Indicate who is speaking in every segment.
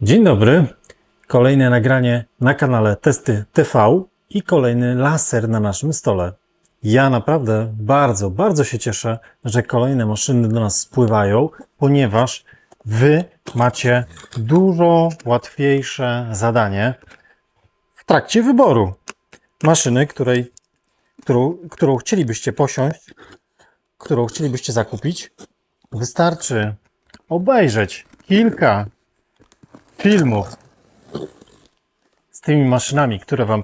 Speaker 1: Dzień dobry, kolejne nagranie na kanale Testy TV i kolejny laser na naszym stole. Ja naprawdę bardzo się cieszę, że kolejne maszyny do nas spływają, ponieważ Wy macie dużo łatwiejsze zadanie w trakcie wyboru maszyny, którą chcielibyście posiąść, którą chcielibyście zakupić. Wystarczy obejrzeć kilka filmów z tymi maszynami, które Wam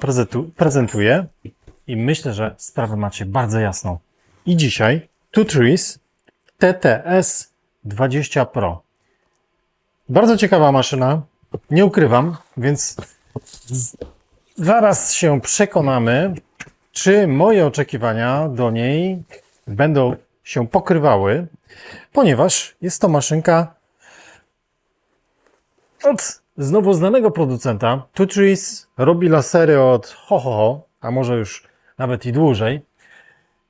Speaker 1: prezentuję i myślę, że sprawę macie bardzo jasną. I dzisiaj Tutrees TTS 20 Pro. Bardzo ciekawa maszyna, nie ukrywam, więc zaraz się przekonamy, czy moje oczekiwania do niej będą się pokrywały, ponieważ jest to maszynka od znowu znanego producenta. Tutrees robi lasery od a może już nawet i dłużej.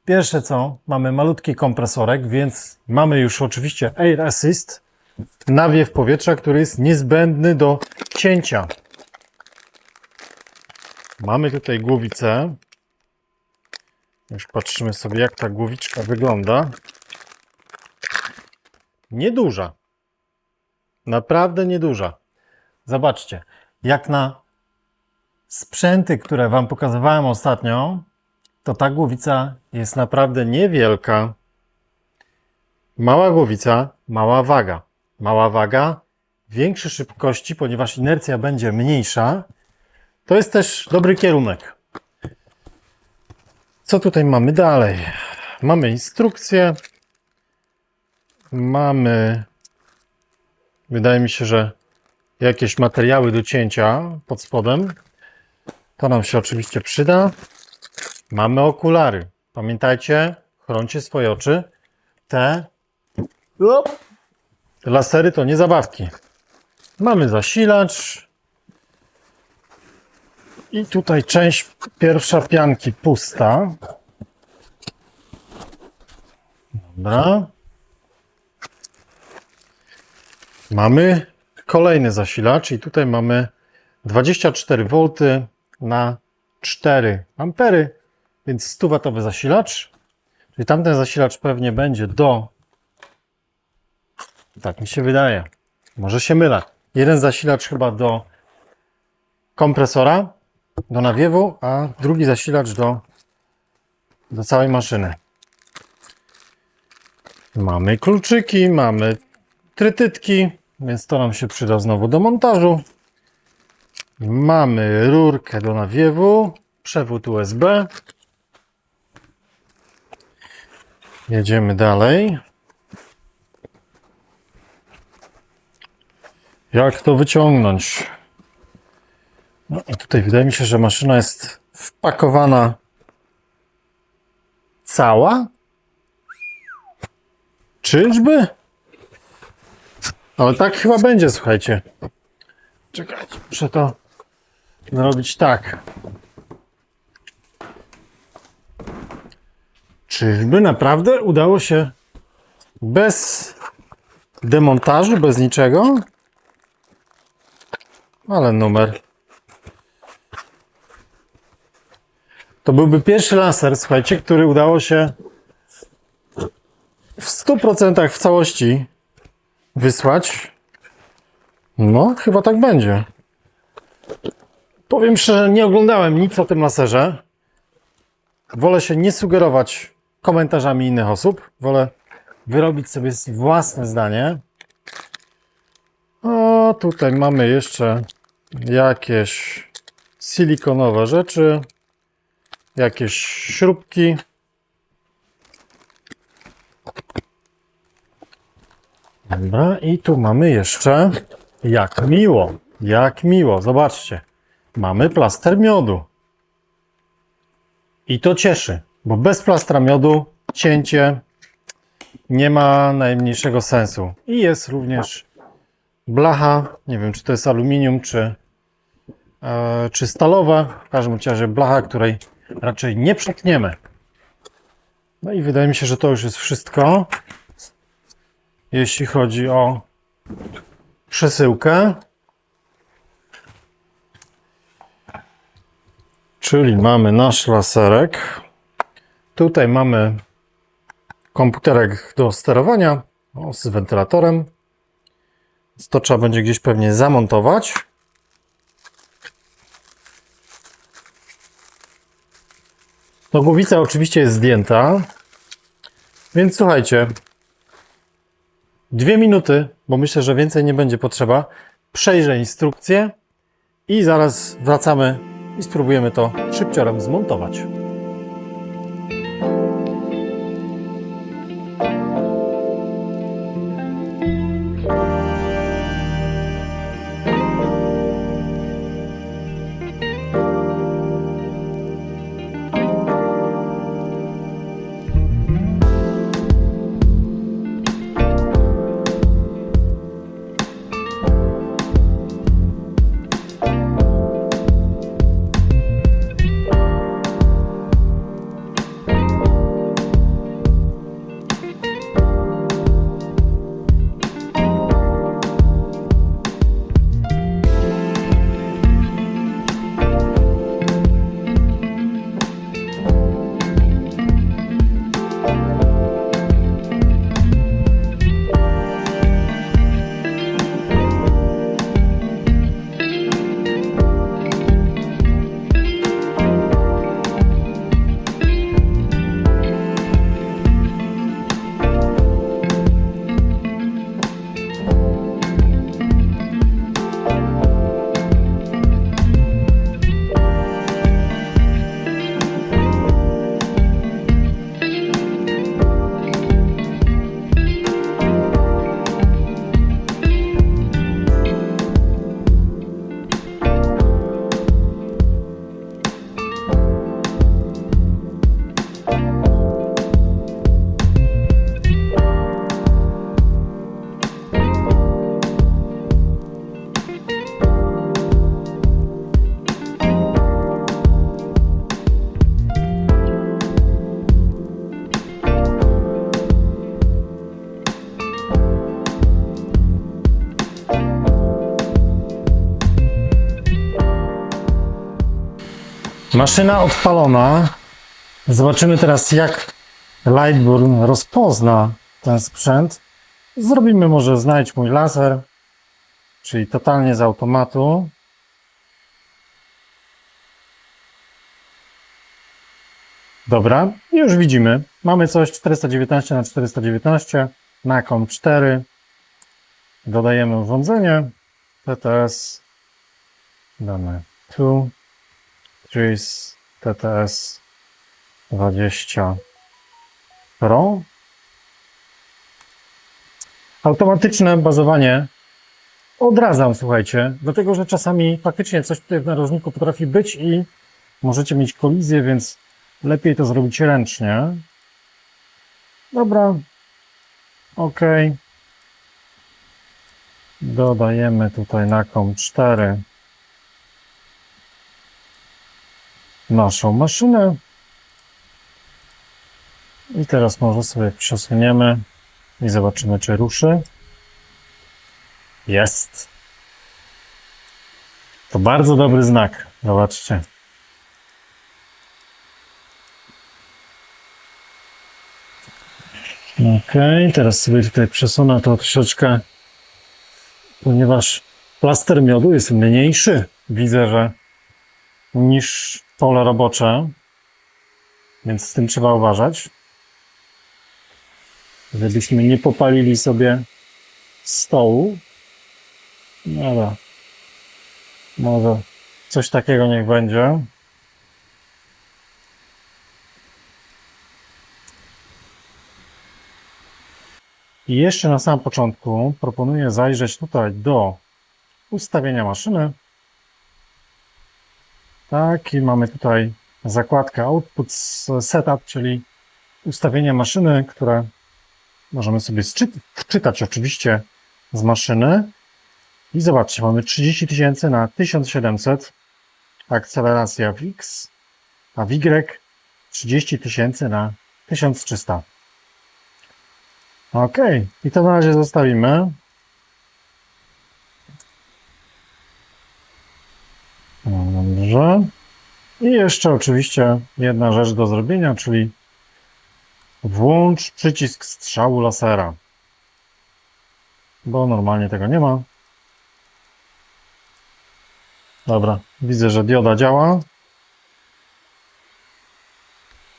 Speaker 1: Pierwsze co, mamy malutki kompresorek, więc mamy już oczywiście Air Assist, nawiew powietrza, który jest niezbędny do cięcia. Mamy tutaj głowicę. Już patrzymy sobie, jak ta głowiczka wygląda. Nieduża. Naprawdę nieduża. Zobaczcie, jak na sprzęty, które Wam pokazywałem ostatnio, to ta głowica jest naprawdę niewielka. Mała głowica, mała waga. Mała waga, większe szybkości, ponieważ inercja będzie mniejsza. To jest też dobry kierunek. Co tutaj mamy dalej? Mamy instrukcję. Mamy, wydaje mi się, że jakieś materiały do cięcia pod spodem. To nam się oczywiście przyda. Mamy okulary. Pamiętajcie, chroncie swoje oczy. Te lasery to nie zabawki. Mamy zasilacz. I tutaj część pierwsza pianki pusta. Dobra. Mamy kolejny zasilacz i tutaj mamy 24 V na 4 ampery, więc 100-watowy zasilacz. Czyli tamten zasilacz pewnie będzie tak mi się wydaje, może się mylę. Jeden zasilacz chyba do kompresora, do nawiewu, a drugi zasilacz do całej maszyny. Mamy kluczyki, mamy trytytki, więc to nam się przyda znowu do montażu. Mamy rurkę do nawiewu, przewód USB. Jedziemy dalej. Jak to wyciągnąć? No i tutaj wydaje mi się, że maszyna jest wpakowana cała. Czyżby? Ale tak chyba będzie, słuchajcie. Czekajcie, muszę to zrobić tak. Czyżby naprawdę udało się bez demontażu, bez niczego? Ale numer. To byłby pierwszy laser, słuchajcie, który udało się w 100% w całości wysłać. No, chyba tak będzie. Powiem szczerze, nie oglądałem nic o tym laserze. Wolę się nie sugerować komentarzami innych osób. Wolę wyrobić sobie własne zdanie. O, tutaj mamy jeszcze jakieś silikonowe rzeczy. Jakieś śrubki. Dobra, i tu mamy jeszcze, jak miło, zobaczcie, mamy plaster miodu. I to cieszy, bo bez plastra miodu cięcie nie ma najmniejszego sensu. I jest również blacha, nie wiem czy to jest aluminium, czy stalowa, w każdym razie blacha, której raczej nie przetniemy. No i wydaje mi się, że to już jest wszystko, jeśli chodzi o przesyłkę. Czyli mamy nasz laserek. Tutaj mamy komputerek do sterowania z wentylatorem. To trzeba będzie gdzieś pewnie zamontować. No, głowica oczywiście jest zdjęta. Więc słuchajcie, 2 minuty, bo myślę, że więcej nie będzie potrzeba. Przejrzę instrukcję i zaraz wracamy i spróbujemy to szybciorem zmontować. Maszyna odpalona. Zobaczymy teraz, jak Lightburn rozpozna ten sprzęt. Zrobimy może znajdź mój laser, czyli totalnie z automatu. Dobra, i już widzimy. Mamy coś 419 na 419 na COM4. Dodajemy urządzenie. TTS. Damy tu. Trees TTS 20 Pro. Automatyczne bazowanie odradzam, słuchajcie, dlatego że czasami faktycznie coś tutaj w narożniku potrafi być i możecie mieć kolizję, więc lepiej to zrobić ręcznie. Dobra. OK. Dodajemy tutaj na COM4 naszą maszynę. I teraz może sobie przesuniemy i zobaczymy, czy ruszy. Jest. To bardzo dobry znak. Zobaczcie. OK, teraz sobie tutaj przesunę to troszeczkę, ponieważ plaster miodu jest mniejszy. Widzę, że niż pole robocze, więc z tym trzeba uważać, żebyśmy nie popalili sobie stołu. Dobra, może coś takiego niech będzie. I jeszcze na samym początku proponuję zajrzeć tutaj do ustawienia maszyny. Tak, i mamy tutaj zakładkę Output Setup, czyli ustawienie maszyny, które możemy sobie wczytać oczywiście z maszyny. I zobaczcie, mamy 30 000 na 1700, akceleracja w X, a w Y 30 000 na 1300. OK, i to na razie zostawimy. Dobrze. I jeszcze oczywiście jedna rzecz do zrobienia, czyli włącz przycisk strzału lasera, bo normalnie tego nie ma. Dobra, widzę, że dioda działa.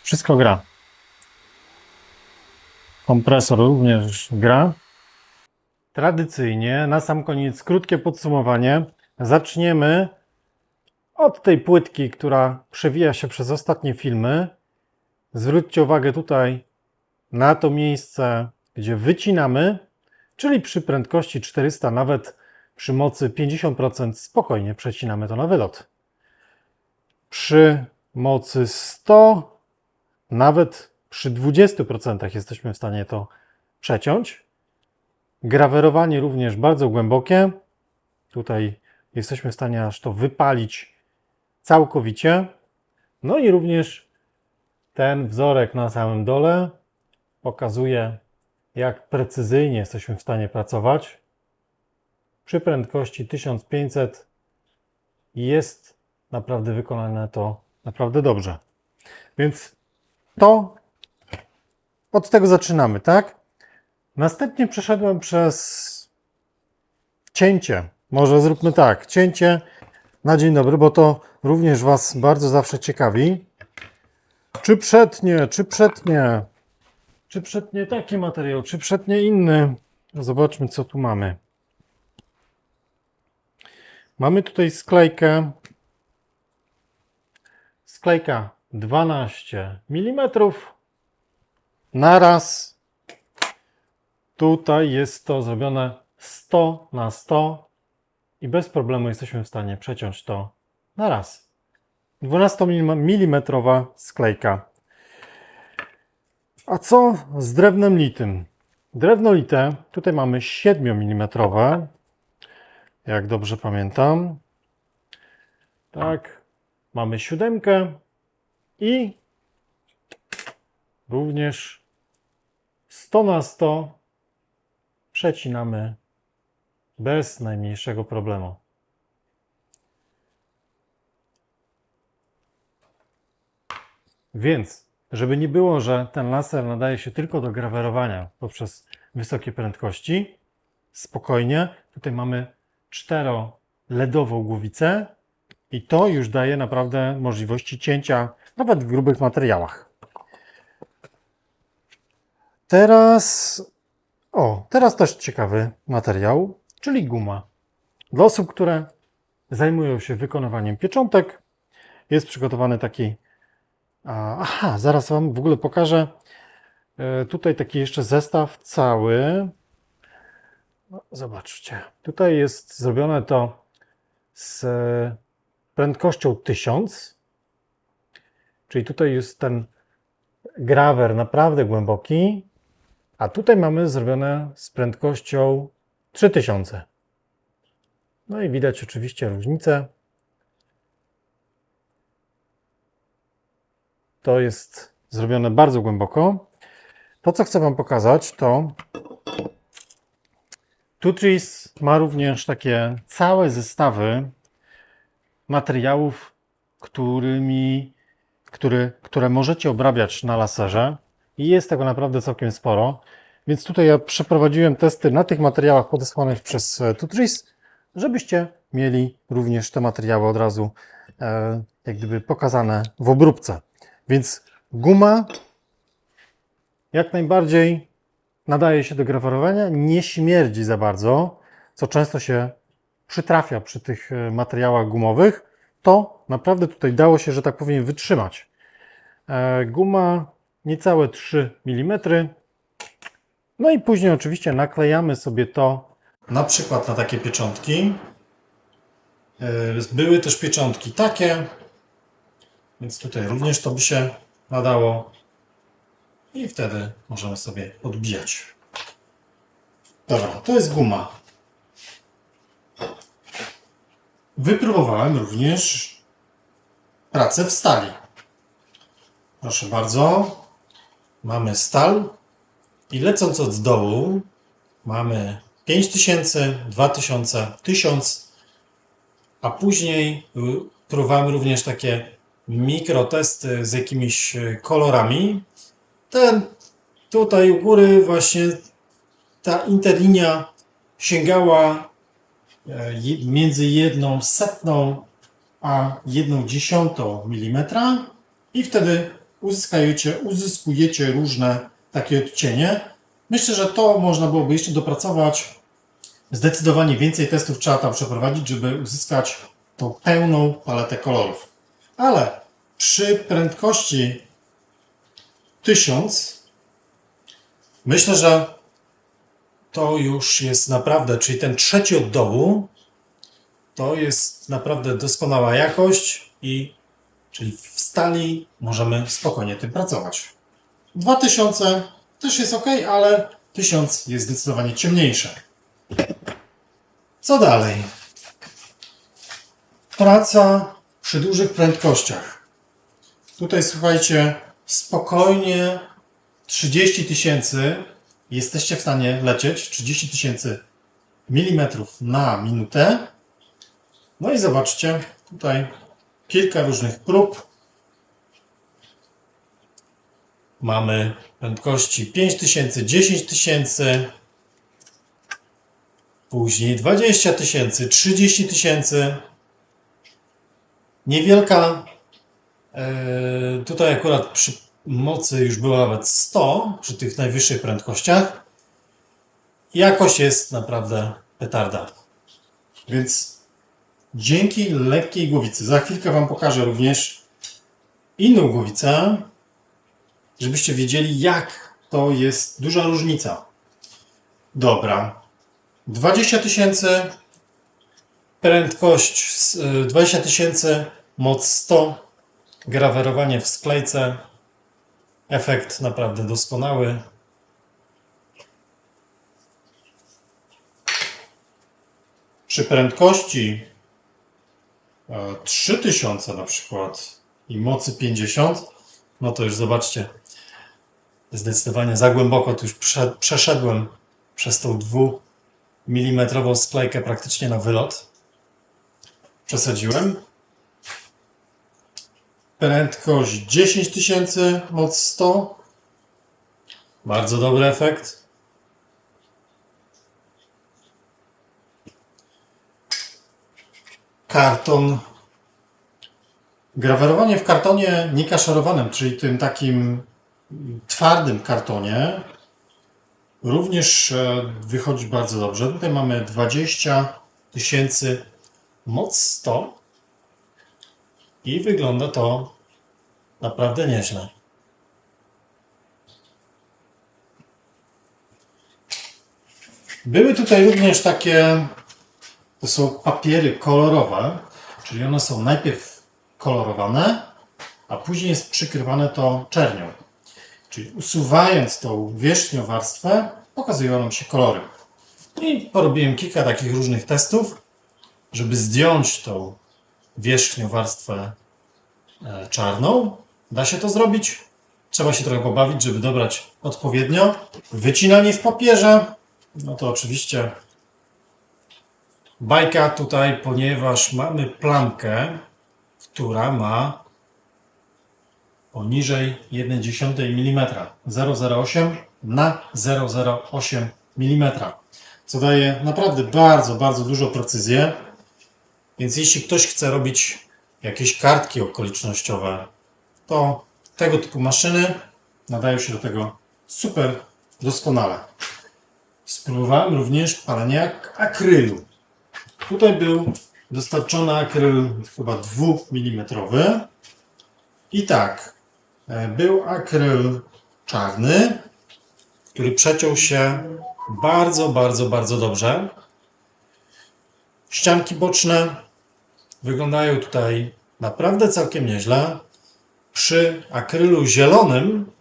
Speaker 1: Wszystko gra. Kompresor również gra. Tradycyjnie, na sam koniec, krótkie podsumowanie. Zaczniemy od tej płytki, która przewija się przez ostatnie filmy. Zwróćcie uwagę tutaj na to miejsce, gdzie wycinamy, czyli przy prędkości 400, nawet przy mocy 50% spokojnie przecinamy to na wylot. Przy mocy 100, nawet przy 20% jesteśmy w stanie to przeciąć. Grawerowanie również bardzo głębokie. Tutaj jesteśmy w stanie aż to wypalić całkowicie. No i również ten wzorek na samym dole pokazuje, jak precyzyjnie jesteśmy w stanie pracować. Przy prędkości 1500 jest naprawdę wykonane to naprawdę dobrze. Więc to od tego zaczynamy, tak? Następnie przeszedłem przez cięcie. Może zróbmy tak, cięcie na dzień dobry, bo to również Was bardzo zawsze ciekawi. Czy przetnie, czy przetnie? Czy przetnie taki materiał, czy przetnie inny? Zobaczmy, co tu mamy. Mamy tutaj sklejkę. Sklejka 12 mm na raz. Tutaj jest to zrobione 100 na 100 i bez problemu jesteśmy w stanie przeciąć to na raz. 12 mm sklejka. A co z drewnem litym? Drewno lite, tutaj mamy 7 mm, jak dobrze pamiętam. Tak, mamy 7 i również 100 na 100 przecinamy bez najmniejszego problemu. Więc, żeby nie było, że ten laser nadaje się tylko do grawerowania poprzez wysokie prędkości, spokojnie, tutaj mamy 4-LEDową głowicę i to już daje naprawdę możliwości cięcia nawet w grubych materiałach. Teraz też ciekawy materiał, czyli guma. Dla osób, które zajmują się wykonywaniem pieczątek, jest przygotowany taki... zaraz Wam w ogóle pokażę. Tutaj taki jeszcze zestaw cały. No, zobaczcie. Tutaj jest zrobione to z prędkością 1000. Czyli tutaj jest ten grawer naprawdę głęboki. A tutaj mamy zrobione z prędkością 3000. No i widać oczywiście różnicę. To jest zrobione bardzo głęboko. To, co chcę Wam pokazać, to Tutris ma również takie całe zestawy materiałów, które możecie obrabiać na laserze. I jest tego naprawdę całkiem sporo. Więc tutaj ja przeprowadziłem testy na tych materiałach podesłanych przez Tutris, żebyście mieli również te materiały od razu jak gdyby pokazane w obróbce. Więc guma jak najbardziej nadaje się do grawerowania, nie śmierdzi za bardzo, co często się przytrafia przy tych materiałach gumowych. To naprawdę tutaj dało się, że tak powiem, wytrzymać. Guma niecałe 3 mm. No i później oczywiście naklejamy sobie to na przykład na takie pieczątki. Były też pieczątki takie, więc tutaj również to by się nadało i wtedy możemy sobie odbijać. Dobra, to jest guma. Wypróbowałem również pracę w stali. Proszę bardzo, mamy stal i lecąc od dołu mamy 5000, 2000, 1000, a później próbowałem również takie mikrotesty z jakimiś kolorami. Ten tutaj u góry właśnie ta interlinia sięgała między 1/100 a 1/10 mm i wtedy uzyskujecie różne takie odcienie. Myślę, że to można byłoby jeszcze dopracować. Zdecydowanie więcej testów trzeba tam przeprowadzić, żeby uzyskać tą pełną paletę kolorów. Ale przy prędkości 1000 myślę, że to już jest naprawdę, czyli ten trzeci od dołu, to jest naprawdę doskonała jakość czyli w stali możemy spokojnie tym pracować. 2000 też jest ok, ale 1000 jest zdecydowanie ciemniejsze. Co dalej? Praca przy dużych prędkościach. Tutaj słuchajcie, spokojnie 30 000 jesteście w stanie lecieć, 30 000 milimetrów na minutę. No i zobaczcie, tutaj kilka różnych prób. Mamy prędkości 5000, 10 000, później 20 000, 30 000. Niewielka, tutaj akurat przy mocy już była nawet 100 przy tych najwyższych prędkościach. Jakość jest naprawdę petarda. Więc dzięki lekkiej głowicy, za chwilkę Wam pokażę również inną głowicę, żebyście wiedzieli, jak to jest duża różnica. Dobra, 20 000, prędkość 20 000, moc 100, grawerowanie w sklejce, efekt naprawdę doskonały. Przy prędkości 3000 na przykład i mocy 50, no to już zobaczcie, zdecydowanie za głęboko tu już przeszedłem przez tą 2-milimetrową sklejkę praktycznie na wylot. Przesadziłem. Prędkość 10 000, moc 100. Bardzo dobry efekt. Karton. Grawerowanie w kartonie niekaszarowanym, czyli tym takim twardym kartonie, również wychodzi bardzo dobrze. Tutaj mamy 20 000, moc 100 i wygląda to naprawdę nieźle. Były tutaj również takie, to są papiery kolorowe, czyli one są najpierw kolorowane, a później jest przykrywane to czernią. Czyli usuwając tą wierzchnią warstwę, pokazują nam się kolory. I porobiłem kilka takich różnych testów, żeby zdjąć tą wierzchnią warstwę czarną. Da się to zrobić. Trzeba się trochę pobawić, żeby dobrać odpowiednio. Wycinanie w papierze. No to oczywiście bajka tutaj, ponieważ mamy plamkę, która ma poniżej 1/10 mm, 0,08 na 0,08 mm, co daje naprawdę bardzo, bardzo dużo precyzję. Więc jeśli ktoś chce robić jakieś kartki okolicznościowe, to tego typu maszyny nadają się do tego super doskonale. Spróbowałem również palenia akrylu. Tutaj był dostarczony akryl chyba 2 mm. I tak, był akryl czarny, który przeciął się bardzo, bardzo, bardzo dobrze. Ścianki boczne wyglądają tutaj naprawdę całkiem nieźle. Przy akrylu zielonym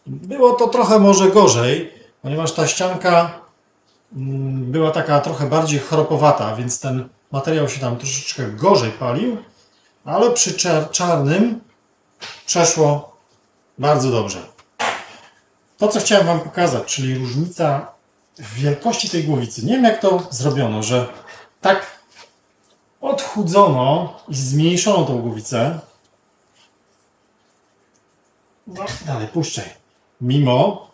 Speaker 1: było to trochę może gorzej, ponieważ ta ścianka była taka trochę bardziej chropowata, więc ten materiał się tam troszeczkę gorzej palił, ale przy czarnym przeszło bardzo dobrze. To, co chciałem Wam pokazać, czyli różnica w wielkości tej głowicy. Nie wiem, jak to zrobiono, że tak odchudzono i zmniejszono tą głowicę. No, dalej puszczaj. Mimo,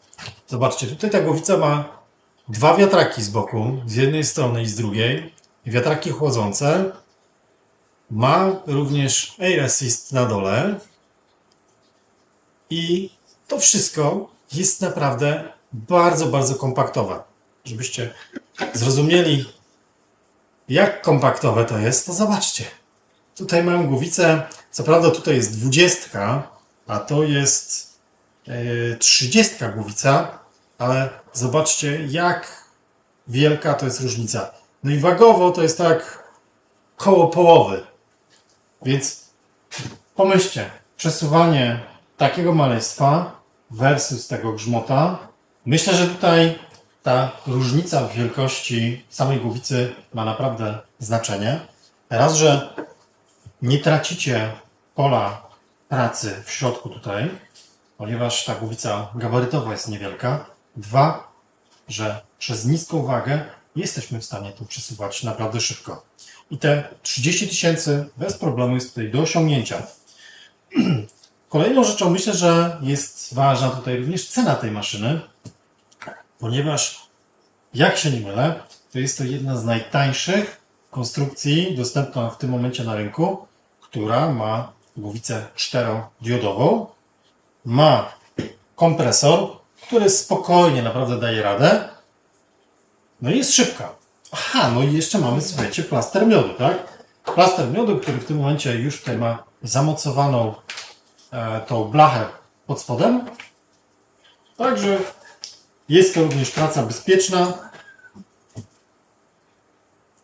Speaker 1: zobaczcie, tutaj ta głowica ma dwa wiatraki z boku, z jednej strony i z drugiej. Wiatraki chłodzące. Ma również Air Assist na dole. I to wszystko jest naprawdę bardzo, bardzo kompaktowe. Żebyście zrozumieli, jak kompaktowe to jest, to zobaczcie. Tutaj mam głowicę, co prawda tutaj jest 20, a to jest 30 głowica, ale zobaczcie, jak wielka to jest różnica. No i wagowo to jest tak koło połowy. Więc pomyślcie, przesuwanie takiego maleństwa versus tego grzmota. Myślę, że tutaj ta różnica w wielkości samej głowicy ma naprawdę znaczenie. Raz, że nie tracicie pola pracy w środku tutaj, ponieważ ta głowica gabarytowa jest niewielka. Dwa, że przez niską wagę jesteśmy w stanie tu przesuwać naprawdę szybko. I te 30 000 bez problemu jest tutaj do osiągnięcia. Kolejną rzeczą myślę, że jest ważna tutaj również cena tej maszyny, ponieważ jak się nie mylę, to jest to jedna z najtańszych konstrukcji dostępna w tym momencie na rynku, która ma głowicę 4-diodową, ma kompresor, który spokojnie naprawdę daje radę, no i jest szybka. Aha, no i jeszcze mamy, słuchajcie, plaster miodu, tak? Plaster miodu, który w tym momencie już tutaj ma zamocowaną tą blachę pod spodem. Także jest to również praca bezpieczna.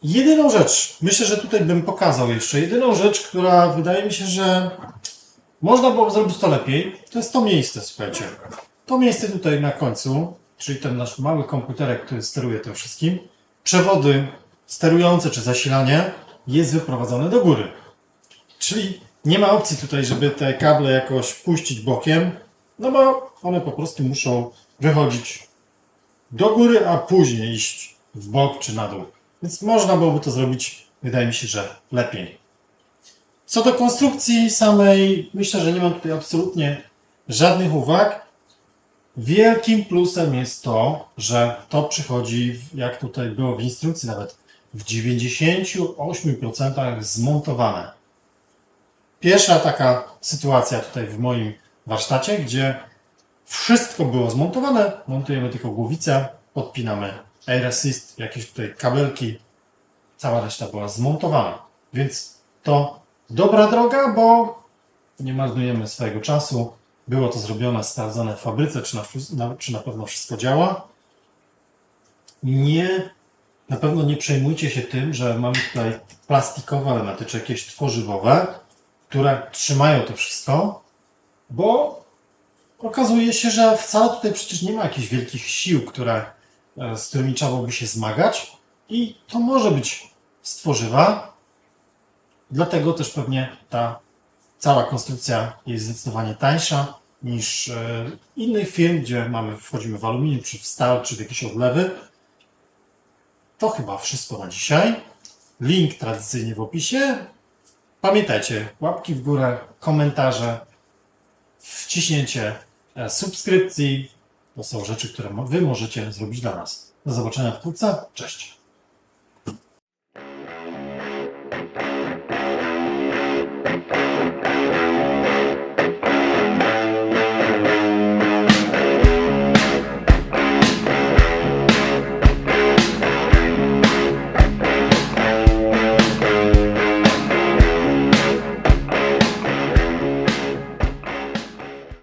Speaker 1: Jedyną rzecz, myślę, że tutaj bym pokazał jeszcze, jedyną rzecz, która wydaje mi się, że można było zrobić to lepiej, to jest to miejsce, słuchajcie. To miejsce tutaj na końcu, czyli ten nasz mały komputerek, który steruje tym wszystkim. Przewody sterujące czy zasilanie jest wyprowadzone do góry. Czyli nie ma opcji tutaj, żeby te kable jakoś puścić bokiem, no bo one po prostu muszą wychodzić do góry, a później iść w bok czy na dół. Więc można byłoby to zrobić, wydaje mi się, że lepiej. Co do konstrukcji samej, myślę, że nie mam tutaj absolutnie żadnych uwag. Wielkim plusem jest to, że to przychodzi, jak tutaj było w instrukcji nawet, w 98% zmontowane. Pierwsza taka sytuacja tutaj w moim warsztacie, gdzie wszystko było zmontowane, montujemy tylko głowicę, podpinamy Air Assist, jakieś tutaj kabelki, cała reszta była zmontowana. Więc to dobra droga, bo nie marnujemy swojego czasu. Było to zrobione, sprawdzone w fabryce, czy na pewno wszystko działa. Na pewno nie przejmujcie się tym, że mamy tutaj plastikowe elementy, czy jakieś tworzywowe, które trzymają to wszystko, bo okazuje się, że wcale tutaj przecież nie ma jakichś wielkich sił, z którymi trzeba byłoby się zmagać i to może być z tworzywa. Dlatego też pewnie ta cała konstrukcja jest zdecydowanie tańsza niż innych firm, gdzie wchodzimy w aluminium, czy w stal, czy w jakieś odlewy. To chyba wszystko na dzisiaj. Link tradycyjnie w opisie. Pamiętajcie, łapki w górę, komentarze, wciśnięcie subskrypcji. To są rzeczy, które Wy możecie zrobić dla nas. Do zobaczenia wkrótce. Cześć!